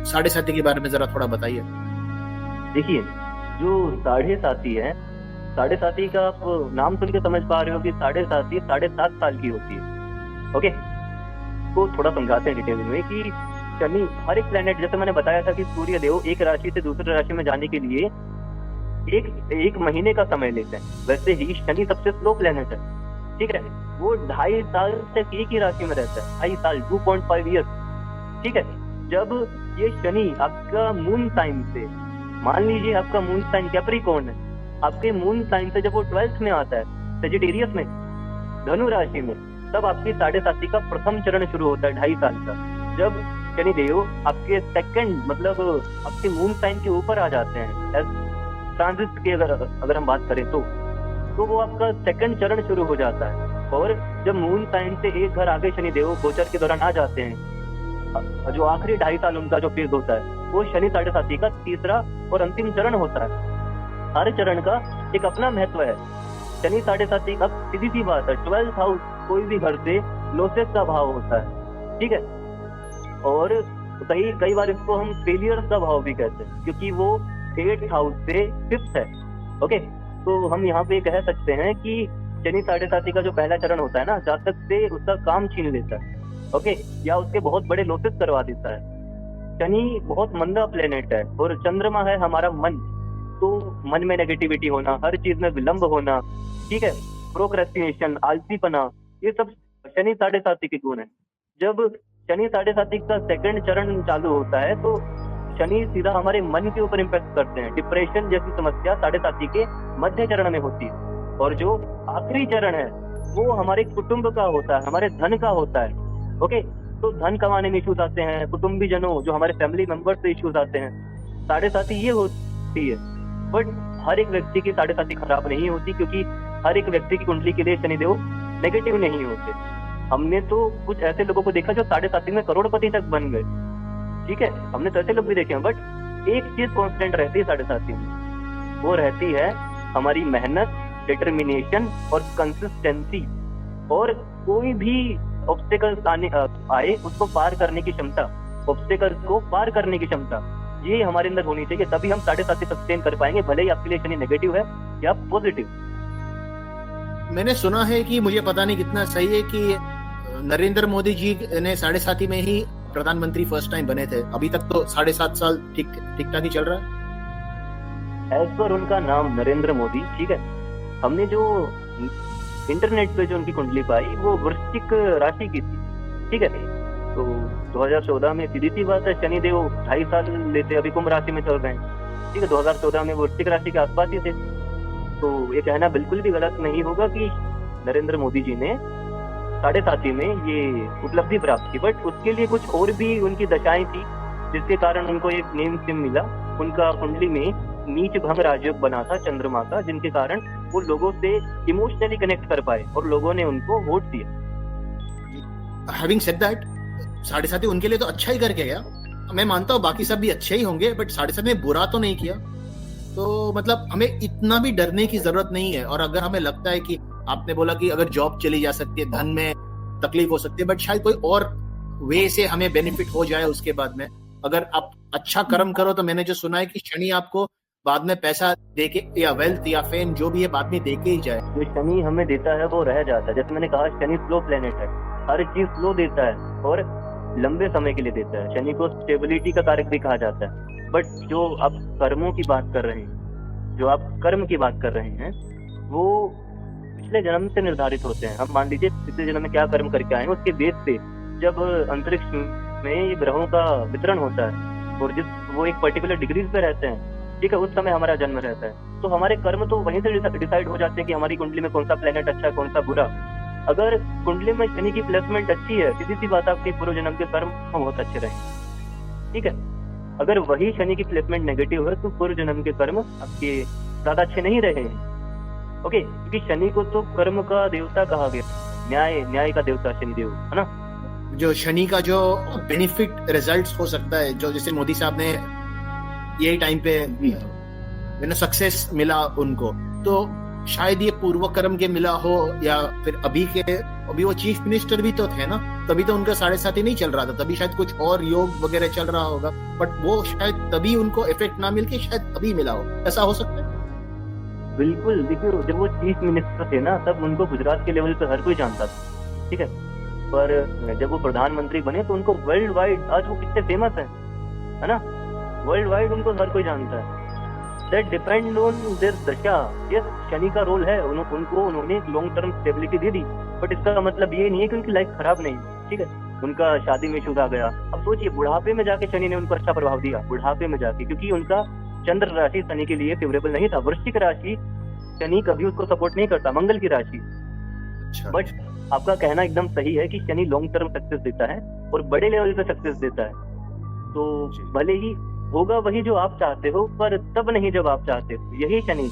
साढ़े साथी के बारे में जरा थोड़ा बताइए। देखिए, जो साढ़े साथी है, साढ़े साथी का आप नाम सुन के समझ पा रहे हो कि साढ़े साथी 7.5 साल की होती है। ओके, तो थोड़ा समझाते हैं डिटेल में कि शनि, हर एक प्लेनेट, जैसे मैंने बताया था कि सूर्य देव एक राशि से दूसरी राशि में जाने के लिए एक महीने का समय लेते हैं, वैसे ही शनि सबसे स्लो प्लेनेट है। ठीक है, वो 2.5 साल तक एक ही राशि में रहता है, 2.5 साल, 2.5 ईयर्स। ठीक है, जब ये शनि आपका मून साइन से, मान लीजिए आपका मून साइन कैप्रिकॉर्न है, आपके मून साइन से जब वो 12th में आता है, सेजिटेरियस में, धनु राशि में, तब आपकी साढ़े साथी का प्रथम चरण शुरू होता है 2.5 साल का। जब शनि देव आपके सेकंड, मतलब आपके मून साइन के ऊपर आ जाते हैं, ट्रांजिट की अगर हम बात करें तो वो आपका सेकंड चरण शुरू हो जाता है। और जब मून साइन से एक घर आगे शनि देव गोचर के दौरान आ जाते हैं, जो आखिरी 2.5 साल उनका जो फेज होता है, वो शनि साढ़े साथी का तीसरा और अंतिम चरण होता है। हर चरण का एक अपना महत्व है। शनि साढ़े साथी का सीधी सी बात है, 12th हाउस कोई भी घर से लॉसेस का भाव होता है। ठीक है, और कई बार इसको हम फेलियर का भाव भी कहते हैं, क्योंकि वो 8th हाउस से 5th है। ओके, तो हम यहाँ पे कह सकते हैं कि शनि साढ़े साथी का जो पहला चरण होता है ना, जातक से उसका काम छीन लेता है। ओके, या उसके बहुत बड़े लॉसेस करवा देता है। शनि बहुत मंदा प्लेनेट है, और चंद्रमा है हमारा मन, तो मन में नेगेटिविटी होना, हर चीज में विलंब होना, ठीक है, प्रोक्रेस्टिनेशन, आलसीपना, ये सब शनि साढ़े साथी के गुण है। जब शनि साढ़े साथी का सेकंड चरण चालू होता है, तो शनि सीधा हमारे मन के ऊपर इम्पैक्ट करते हैं। डिप्रेशन जैसी समस्या साढ़े साथी के मध्य चरण में होती है। और जो आखिरी चरण है वो हमारे कुटुंब का होता है, हमारे धन का होता है। ओके, तो धन कमाने में इश्यूज आते हैं, कुटुंबी जनों, जो हमारे फैमिली मेंबर्स से इश्यूज आते हैं, साढ़े साथी ये होती है। बट हर एक व्यक्ति की साढ़े साथी खराब नहीं होती, क्योंकि हर एक व्यक्ति की कुंडली के लिए शनिदेव नेगेटिव नहीं होते। हमने तो कुछ ऐसे लोगों को देखा जो साढ़े साथी में करोड़पति तक बन गए। ठीक है, हमने तो ऐसे लोग भी देखे हैं। बट एक चीज कांस्टेंट रहती है साढ़े साथी में, वो रहती है हमारी मेहनत, डिटर्मिनेशन और कंसिस्टेंसी। और कोई भी ऑब्स्टेकल्स आए उसको पार करने की क्षमता, ऑब्स्टेकल्स को पार करने की क्षमता, ये हमारे अंदर होनी चाहिए। तभी हम साढ़े साथी सस्टेन कर पाएंगे, भले ही आपके लिए शनि नेगेटिव है या पॉजिटिव। मैंने सुना है कि, मुझे पता नहीं कितना सही है, कि नरेंद्र मोदी जी ने साढ़े साथी में ही प्रधानमंत्री फर्स्ट टाइम बने थे। अभी तक तो 7.5 साल ठीक ठाक ही चल रहा है। एज पर उनका नाम नरेंद्र मोदी। ठीक है, हमने जो इंटरनेट पे जो उनकी कुंडली पाई, वो वृश्चिक राशि की थी। ठीक है, तो 2014 में सीधी सी बात है, शनिदेव 2.5 साल लेते, अभी कुंभ राशि में चल रहे हैं। ठीक है, 2014 में वृश्चिक राशि के आसपास ही थे। तो ये कहना बिल्कुल भी गलत नहीं होगा कि नरेंद्र मोदी जी ने साढ़े साथी में ये उपलब्धि प्राप्त की। बट उसके लिए कुछ और भी उनकी दशाएं थी, जिसके कारण उनको एक नेम सिम मिला। उनका कुंडली में नीच भंग राजयोग बना था चंद्रमा का, जिनके कारण वो लोगों से इमोशनली कनेक्ट कर पाए और लोगों ने उनको वोट दिया। हैविंग सेड दैट, साढ़े साथी उनके लिए तो अच्छा ही करके गया। मैं मानता हूँ बाकी सब भी अच्छे ही होंगे, बट साढ़े साथी ने बुरा तो नहीं किया। तो मतलब हमें इतना भी डरने की जरूरत नहीं है। और अगर हमें लगता है कि, आपने बोला कि अगर जॉब चली जा सकती है, धन में तकलीफ हो सकती है, बट शायद कोई और वे से हमें बेनिफिट हो जाए उसके बाद में, अगर आप अच्छा कर्म करो। तो मैंने जो सुना है कि शनि आपको बाद में पैसा देके, या वेल्थ या फेम जो भी है, बाद में देके ही जाए। जो शनि हमें देता है वो रह जाता है। जैसे मैंने कहा, शनि स्लो प्लेनेट है, हर चीज स्लो देता है और लंबे समय के लिए देता है। शनि को स्टेबिलिटी का कारक भी कहा जाता है। बट जो आप कर्मों की बात कर रहे हैं, जो आप कर्म की बात कर रहे हैं, वो पिछले जन्म से निर्धारित होते हैं। हम मान लीजिए पिछले जन्म में क्या कर्म करके आए हैं, उसके बेस पे जब अंतरिक्ष में ये ग्रहों का वितरण होता है और वो एक पर्टिकुलर डिग्रीज पे रहते हैं, ठीक है, उस समय हमारा जन्म रहता है, तो हमारे कर्म तो वहीं से डिसाइड हो जाते हैं कि हमारी कुंडली में कौन सा प्लेनेट अच्छा है, कौन सा बुरा। अगर कुंडली में शनि की प्लेसमेंट अच्छी है, सीधी सी बात, आपके पूर्व जन्म के कर्म बहुत अच्छे रहेंगे। ठीक है, अगर वही शनि की प्लेसमेंट नेगेटिव है, तो पूर्व जन्म के कर्म आपके ज्यादा अच्छे नहीं रहे हैं। ओके, क्योंकि शनि को तो कर्म का देवता कहा गया, न्याय का देवता शनिदेव, है ना। जो शनि का जो बेनिफिट रिजल्ट्स हो सकता है, जो जैसे मोदी साहब ने यही टाइम पे सक्सेस मिला उनको, तो शायद ये पूर्व कर्म के मिला हो, या फिर अभी वो चीफ मिनिस्टर भी तो थे ना, तभी तो उनका 7.5 नहीं चल रहा था, तभी शायद कुछ और योग वगैरह चल रहा होगा, बट वो शायद तभी उनको इफेक्ट ना मिलके शायद तभी मिला हो, ऐसा हो सकता है। बिल्कुल, देखिए जब वो चीफ मिनिस्टर थे ना, तब उनको गुजरात के लेवल पे हर कोई जानता था, ठीक है। पर जब वो प्रधानमंत्री बने तो उनको वर्ल्ड वाइड, आज वो कितने फेमस है ना, वर्ल्ड वाइड उनको हर कोई जानता है। दैट डिपेंड ऑन देयर दशा। यस, शनि का रोल है, उन्होंने एक long term stability they the, but इसका मतलब ये नहीं है कि उनकी लाइफ खराब नहीं, ठीक है। उनका शादी में इश्यूज आ गया, अब सोचिए बुढ़ापे में जाके शनि ने उनको अच्छा प्रभाव दिया, बुढ़ापे में जाके, क्योंकि उनका चंद्र राशि शनि के लिए फेवरेबल नहीं था। वृश्चिक राशि शनि कभी उसको सपोर्ट नहीं करता, मंगल की राशि। बट आपका कहना एकदम सही है कि शनि लॉन्ग टर्म सक्सेस देता है और बड़े लेवल पे सक्सेस देता है। तो भले ही होगा वही जो आप चाहते हो, पर तब नहीं जब आप चाहते हो, यही शनि